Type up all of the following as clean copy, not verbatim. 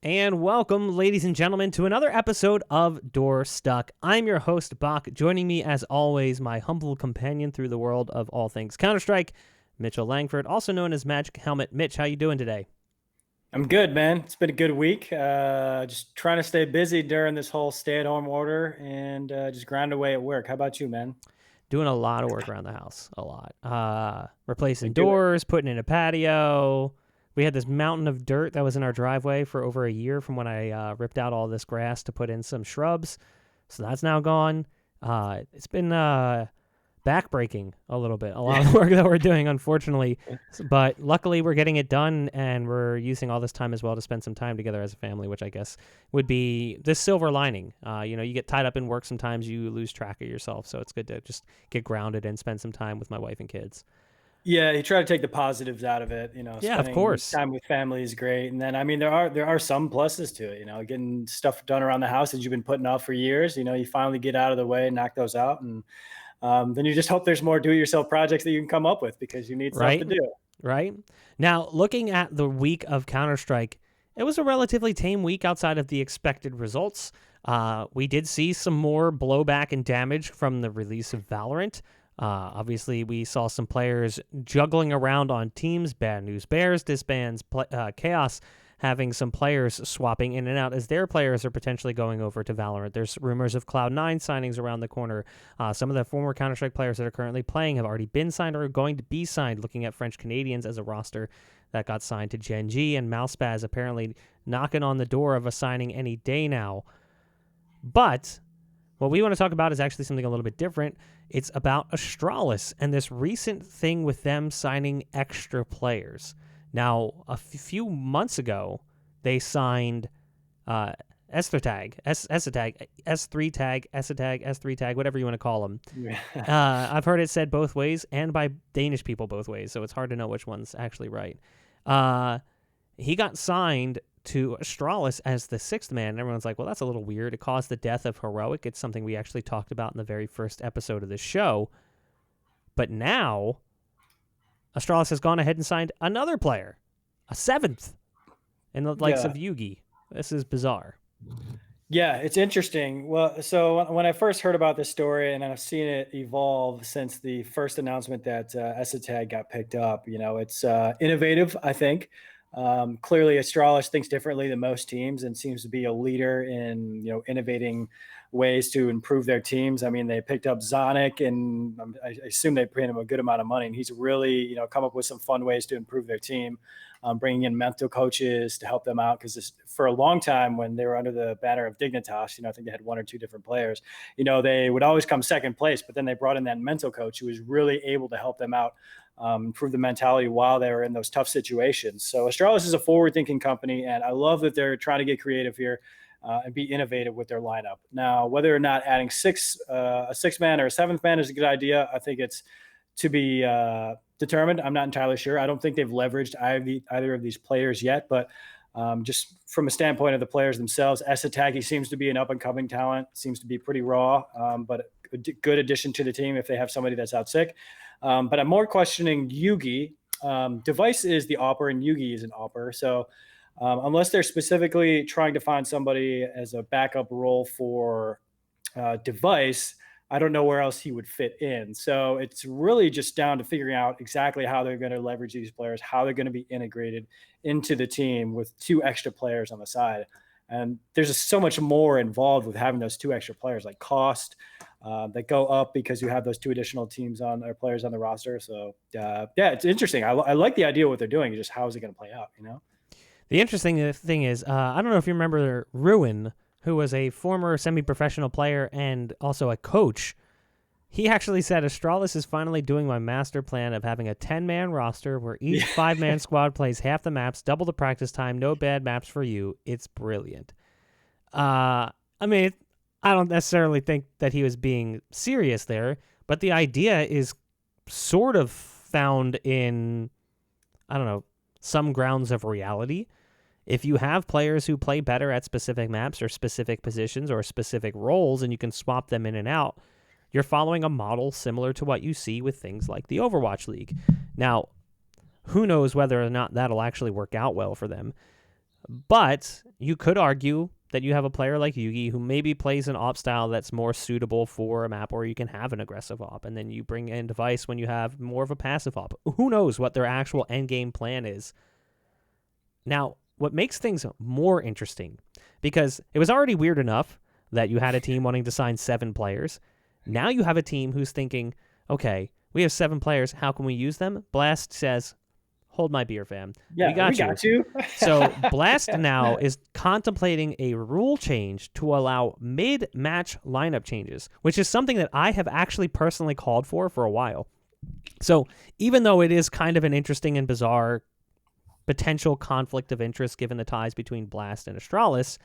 And welcome, ladies and gentlemen, to another episode of Door Stuck. I'm your host, Bach. Joining me, as always, my humble companion through the world of all things Counter-Strike, Mitchell Langford, also known as MagicHelmet. Mitch, how you doing today? I'm good, man. It's been a good week. Just trying to stay busy during this whole stay-at-home order and just grind away at work. How about you, man? Doing a lot of work around the house. A lot. We Replacing do it. doors, putting in a patio. We had this mountain of dirt that was in our driveway for over a year from when I ripped out all this grass to put in some shrubs. So that's now gone. It's been backbreaking a little bit. A lot of work that we're doing, unfortunately. But luckily, we're getting it done, and we're using all this time as well to spend some time together as a family, which I guess would be the silver lining. You get tied up in work sometimes, you lose track of yourself. So it's good to just get grounded and spend some time with my wife and kids. Yeah, you try to take the positives out of it. Yeah, of Spending course. time with family is great, and then I mean there are some pluses to it. Getting stuff done around the house that you've been putting off for years. You finally get out of the way, knock those out, and then you just hope there's more do-it-yourself projects that you can come up with because you need stuff to Right? do. Right? Now, looking at the week of Counter-Strike, it was a relatively tame week outside of the expected results. We did see some more blowback and damage from the release of Valorant. Obviously, we saw some players juggling around on teams. Bad News Bears disbands Chaos, having some players swapping in and out as their players are potentially going over to Valorant. There's rumors of Cloud9 signings around the corner. Some of the former Counter-Strike players that are currently playing have already been signed or are going to be signed, looking at French Canadians as a roster that got signed to Gen G, and Mousepaz apparently knocking on the door of a signing any day now. But what we want to talk about is actually something a little bit different. It's about Astralis and this recent thing with them signing extra players. Now, a few months ago, they signed S3 tag, S3 tag, S3 tag, whatever you want to call them. Yeah. I've heard it said both ways and by Danish people both ways, so it's hard to know which one's actually right. He got signed to Astralis as the sixth man, and everyone's like, well, that's a little weird. It caused the death of Heroic. It's something we actually talked about in the very first episode of the show. But now, Astralis has gone ahead and signed another player, a seventh, in the likes Yeah. of Yugi. This is bizarre. Yeah, it's interesting. Well, so when I first heard about this story, and I've seen it evolve since the first announcement that Esatag got picked up, it's innovative, I think. Clearly, Astralis thinks differently than most teams and seems to be a leader in, innovating ways to improve their teams. I mean, they picked up Zonic, and I assume they paid him a good amount of money, and he's really, come up with some fun ways to improve their team. Bringing in mental coaches to help them out because for a long time when they were under the banner of Dignitas, I think they had one or two different players, they would always come second place, but then they brought in that mental coach who was really able to help them out, improve the mentality while they were in those tough situations. So Astralis is a forward-thinking company, and I love that they're trying to get creative here and be innovative with their lineup. Now, whether or not adding a six-man or a seventh man is a good idea, I think it's to be determined. I'm not entirely sure. I don't think they've leveraged either of these players yet, but just from a standpoint of the players themselves, Esatagi seems to be an up-and-coming talent, seems to be pretty raw, but a good addition to the team if they have somebody that's out sick. But I'm more questioning Yugi. Device is the AWPer, and Yugi is an AWPer. So unless they're specifically trying to find somebody as a backup role for Device, I don't know where else he would fit in. So it's really just down to figuring out exactly how they're going to leverage these players, how they're going to be integrated into the team with two extra players on the side. And there's just so much more involved with having those two extra players, like cost that go up because you have those two additional teams on or players on the roster. So yeah, it's interesting. I like the idea of what they're doing. Just how is it going to play out? The interesting thing is, I don't know if you remember Ruin, who was a former semi-professional player and also a coach. He actually said, Astralis is finally doing my master plan of having a 10-man roster where each 5-man squad plays half the maps, double the practice time, no bad maps for you. It's brilliant. I mean, I don't necessarily think that he was being serious there, but the idea is sort of found in, I don't know, some grounds of reality. If you have players who play better at specific maps or specific positions or specific roles and you can swap them in and out, you're following a model similar to what you see with things like the Overwatch League. Now, who knows whether or not that'll actually work out well for them. But you could argue that you have a player like Yugi who maybe plays an op style that's more suitable for a map where you can have an aggressive op, and then you bring in Device when you have more of a passive op. Who knows what their actual end game plan is? Now, what makes things more interesting, because it was already weird enough that you had a team wanting to sign 7 players. Now you have a team who's thinking, okay, we have 7 players. How can we use them? Blast says, hold my beer, fam. Yeah, we got you. So Blast now is contemplating a rule change to allow mid-match lineup changes, which is something that I have actually personally called for a while. So even though it is kind of an interesting and bizarre potential conflict of interest given the ties between Blast and Astralis,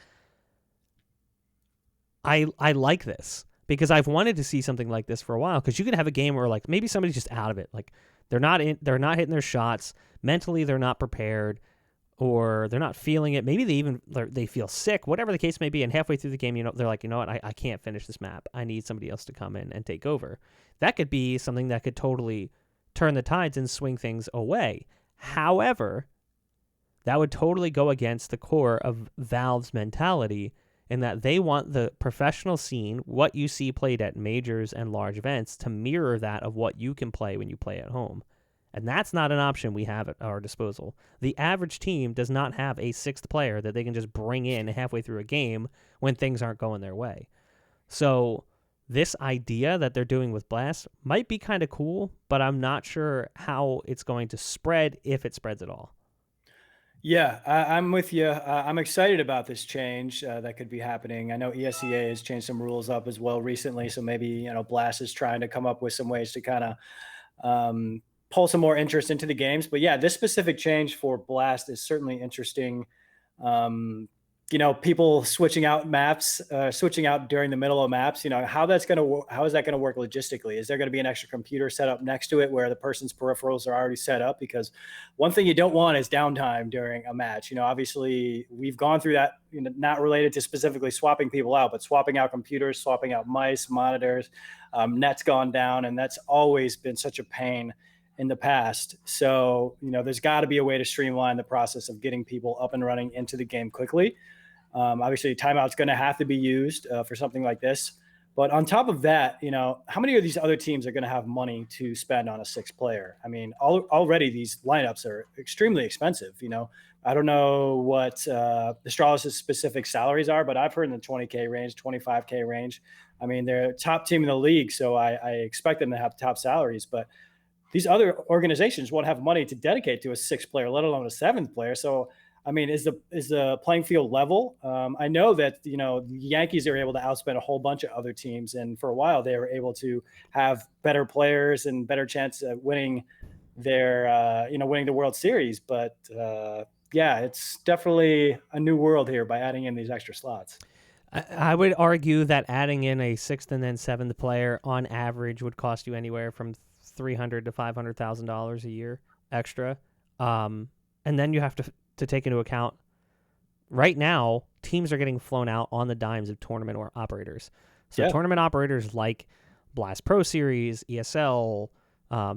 I like this because I've wanted to see something like this for a while, because you can have a game where like maybe somebody's just out of it. Like they're not hitting their shots. Mentally, they're not prepared, or they're not feeling it. Maybe they feel sick, whatever the case may be. And halfway through the game, they're like, you know what, I can't finish this map. I need somebody else to come in and take over. That could be something that could totally turn the tides and swing things away. However, that would totally go against the core of Valve's mentality, in that they want the professional scene, what you see played at majors and large events, to mirror that of what you can play when you play at home. And that's not an option we have at our disposal. The average team does not have a 6th player that they can just bring in halfway through a game when things aren't going their way. So this idea that they're doing with Blast might be kind of cool, but I'm not sure how it's going to spread, if it spreads at all. Yeah, I'm with you. I'm excited about this change that could be happening. I know ESEA has changed some rules up as well recently, so maybe Blast is trying to come up with some ways to kind of pull some more interest into the games. But yeah, this specific change for Blast is certainly interesting. People switching out maps, switching out during the middle of maps. How is that going to work logistically? Is there going to be an extra computer set up next to it where the person's peripherals are already set up? Because one thing you don't want is downtime during a match. Obviously we've gone through that, not related to specifically swapping people out, but swapping out computers, swapping out mice, monitors, net's gone down. And that's always been such a pain in the past. So, there's got to be a way to streamline the process of getting people up and running into the game quickly. Obviously, timeout's going to have to be used for something like this. But on top of that, how many of these other teams are going to have money to spend on a 6th player? I mean, already these lineups are extremely expensive. I don't know what Astralis' specific salaries are, but I've heard in the 20K range, 25K range. I mean, they're a top team in the league, so I expect them to have top salaries. But these other organizations won't have money to dedicate to a 6th player, let alone a 7th player. So, I mean, is the playing field level? I know that the Yankees are able to outspend a whole bunch of other teams, and for a while they were able to have better players and better chance at winning winning the World Series. But yeah, it's definitely a new world here by adding in these extra slots. I would argue that adding in a 6th and then 7th player on average would cost you anywhere from $300,000 to $500,000 a year extra, and then you have to take into account, right now teams are getting flown out on the dimes of tournament or operators. So tournament operators like Blast Pro Series, ESL,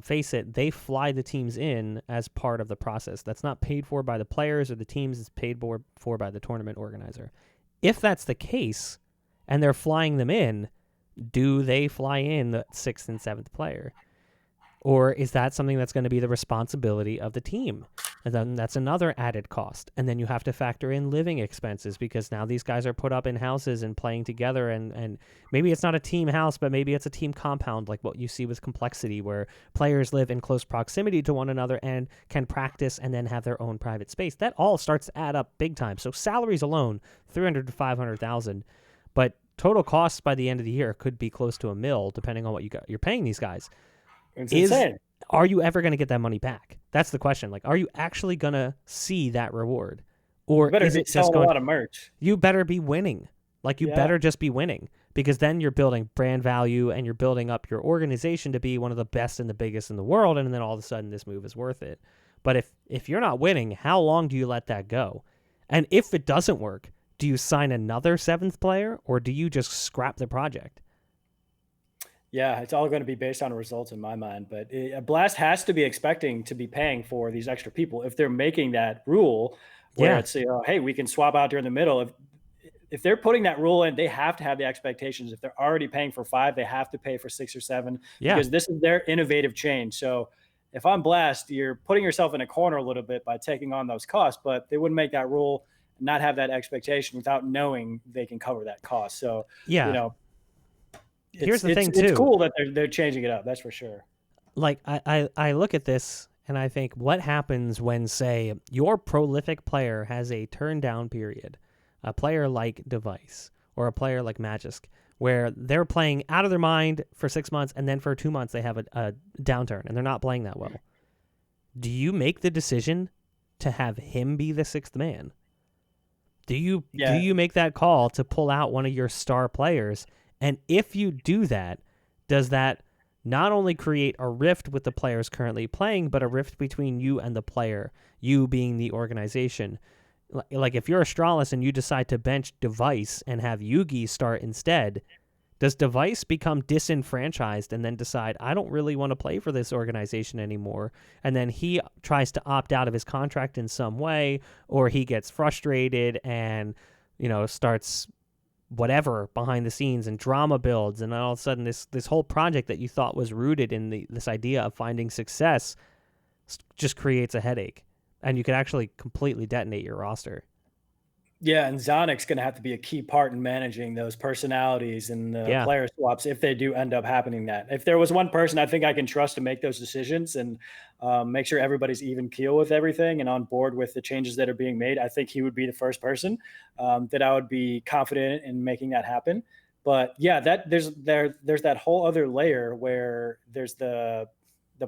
Face It, they fly the teams in as part of the process. That's not paid for by the players or the teams. It's paid for by the tournament organizer. If that's the case and they're flying them in, do they fly in the 6th and 7th player? Or is that something that's going to be the responsibility of the team? And then that's another added cost. And then you have to factor in living expenses, because now these guys are put up in houses and playing together. And maybe it's not a team house, but maybe it's a team compound, like what you see with Complexity, where players live in close proximity to one another and can practice and then have their own private space. That all starts to add up big time. So salaries alone, $300,000 to $500,000. But total costs by the end of the year could be close to $1 million, depending on what you're paying these guys. It's insane. Are you ever going to get that money back? That's the question. Like, are you actually going to see that reward? Or is it just a lot of merch? You better be winning. Like, you better just be winning, because then you're building brand value and you're building up your organization to be one of the best and the biggest in the world. And then all of a sudden this move is worth it. But if you're not winning, how long do you let that go? And if it doesn't work, do you sign another 7th player, or do you just scrap the project? Yeah, it's all going to be based on results in my mind. But Blast has to be expecting to be paying for these extra people if they're making that rule. where Yeah. it's, hey, we can swap out during the middle. If they're putting that rule in, they have to have the expectations. If they're already paying for 5, they have to pay for 6 or 7 Yeah. because this is their innovative change. So if I'm Blast, you're putting yourself in a corner a little bit by taking on those costs, but they wouldn't make that rule and not have that expectation without knowing they can cover that cost. So, you Yeah. know, Here's the thing it's too. cool that they're changing it up. That's for sure. Like I look at this and I think, what happens when, say, your prolific player has a turn down period, a player like Device or a player like Magic, where they're playing out of their mind for 6 months and then for 2 months they have a downturn and they're not playing that well. Do you make the decision to have him be the sixth man? Do Yeah. you make that call to pull out one of your star players? And if you do that, does that not only create a rift with the players currently playing, but a rift between you and the player, you being the organization? Like if you're Astralis and you decide to bench Device and have Yugi start instead, does Device become disenfranchised and then decide, I don't really want to play for this organization anymore? And then he tries to opt out of his contract in some way, or he gets frustrated and, starts whatever behind the scenes and drama builds. And then all of a sudden this whole project that you thought was rooted in this idea of finding success just creates a headache. And you could actually completely detonate your roster. Yeah, and Zonic's gonna have to be a key part in managing those personalities and the Yeah. player swaps if they do end up happening that. If there was one person I think I can trust to make those decisions and make sure everybody's even keel with everything and on board with the changes that are being made, I think he would be the first person that I would be confident in making that happen. But yeah, there's that whole other layer where there's the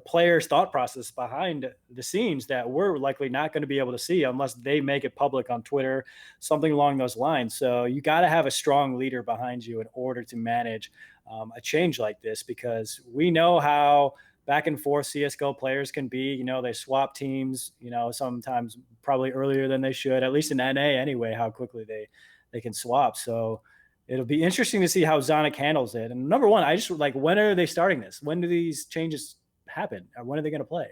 player's thought process behind the scenes that we're likely not going to be able to see unless they make it public on Twitter, something along those lines. So you got to have a strong leader behind you in order to manage a change like this, because we know how back and forth CSGO players can be. They swap teams, sometimes probably earlier than they should, at least in NA anyway, how quickly they can swap. So it'll be interesting to see how Zonic handles it. And number one, I just like, when are they starting this? When do these changes happen? Or when are they going to play?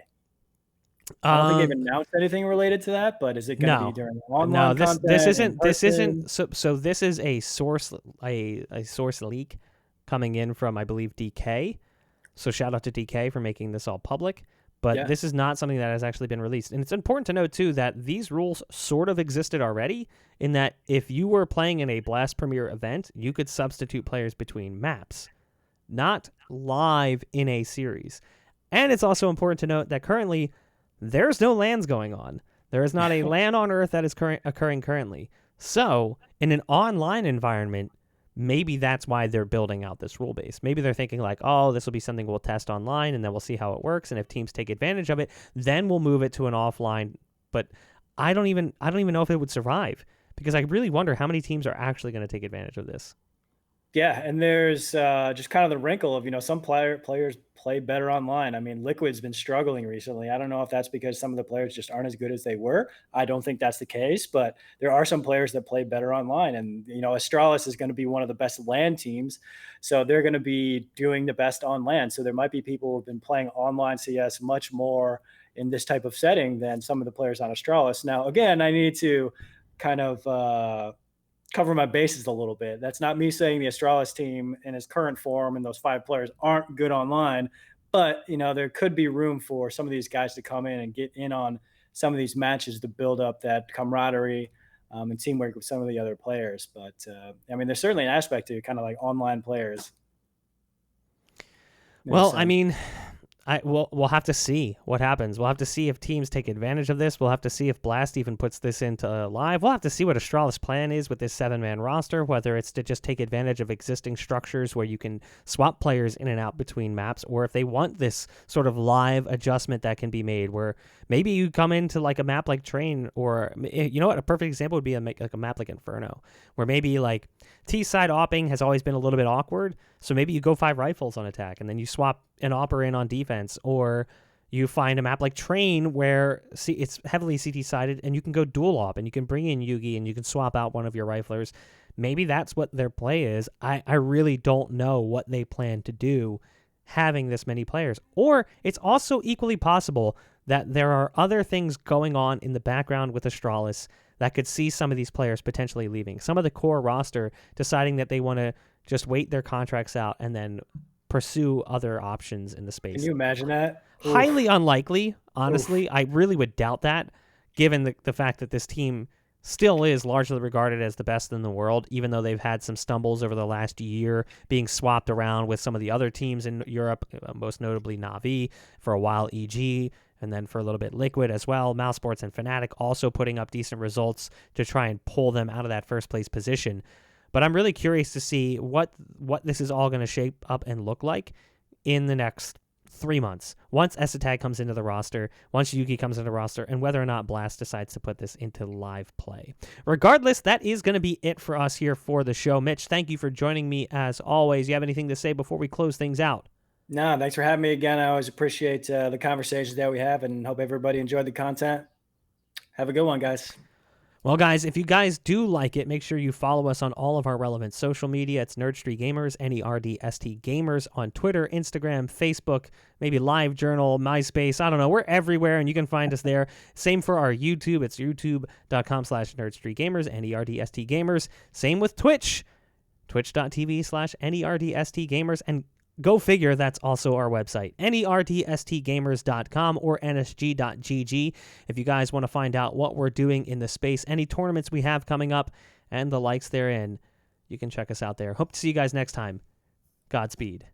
I don't think they've announced anything related to that, but is it going to be No, during no. online This content, in isn't. This person? isn't. So this is a source a source leak coming in from, I believe, DK. So shout out to DK for making this all public. But Yeah. this is not something that has actually been released. And it's important to note, too, that these rules sort of existed already, in that if you were playing in a Blast Premier event, you could substitute players between maps, not live in a series. And it's also important to note that currently there's no LANs going on. There is not a LAN on Earth that is occurring currently. So in an online environment, maybe that's why they're building out this rule base. Maybe they're thinking like, oh, this will be something we'll test online and then we'll see how it works. And if teams take advantage of it, then we'll move it to an offline. But I don't even know if it would survive, because I really wonder how many teams are actually going to take advantage of this. Yeah, and there's just kind of the wrinkle of, some players play better online. I mean, Liquid's been struggling recently. I don't know if that's because some of the players just aren't as good as they were. I don't think that's the case, but there are some players that play better online. And, Astralis is going to be one of the best LAN teams. So they're going to be doing the best on LAN. So there might be people who've been playing online CS much more in this type of setting than some of the players on Astralis. Now, again, I need to kind of cover my bases a little bit. That's not me saying the Astralis team in its current form and those 5 players aren't good online, but there could be room for some of these guys to come in and get in on some of these matches to build up that camaraderie and teamwork with some of the other players. But I mean, there's certainly an aspect to kind of like online players. Well, I mean, we'll have to see what happens. We'll have to see if teams take advantage of this. We'll have to see if Blast even puts this into live. We'll have to see what Astralis' plan is with this 7-man roster, whether it's to just take advantage of existing structures where you can swap players in and out between maps, or if they want this sort of live adjustment that can be made where maybe you come into like a map like Train, or what, a perfect example would be a map like Inferno, where maybe like T-side opping has always been a little bit awkward. So maybe you go 5 rifles on attack and then you swap an opper in on defense, or you find a map like Train where it's heavily CT-sided and you can go dual op and you can bring in Yugi and you can swap out one of your riflers. Maybe that's what their play is. I really don't know what they plan to do having this many players. Or it's also equally possible that there are other things going on in the background with Astralis that could see some of these players potentially leaving. Some of the core roster deciding that they want to just wait their contracts out and then pursue other options in the space. Can you imagine that? Highly unlikely, honestly. Oof. I really would doubt that, given the fact that this team still is largely regarded as the best in the world, even though they've had some stumbles over the last year, being swapped around with some of the other teams in Europe, most notably Na'Vi, for a while EG, and then for a little bit Liquid as well. Mousesports and Fnatic also putting up decent results to try and pull them out of that first place position. But I'm really curious to see what this is all going to shape up and look like in the next 3 months. Once Esatag comes into the roster, once Yuki comes into the roster, and whether or not Blast decides to put this into live play. Regardless, that is going to be it for us here for the show. Mitch, thank you for joining me as always. You have anything to say before we close things out? No, thanks for having me again. I always appreciate the conversations that we have, and hope everybody enjoyed the content. Have a good one, guys. Well, guys, if you guys do like it, make sure you follow us on all of our relevant social media. It's Nerdstreet Gamers, NERDST Gamers on Twitter, Instagram, Facebook, maybe LiveJournal, MySpace. I don't know. We're everywhere, and you can find us there. Same for our YouTube. It's youtube.com/NerdstreetGamers, NERDST Gamers. Same with Twitch, twitch.tv/NERDST Gamers. And go figure, that's also our website, nerdstgamers.com or nsg.gg. If you guys want to find out what we're doing in the space, any tournaments we have coming up, and the likes therein, you can check us out there. Hope to see you guys next time. Godspeed.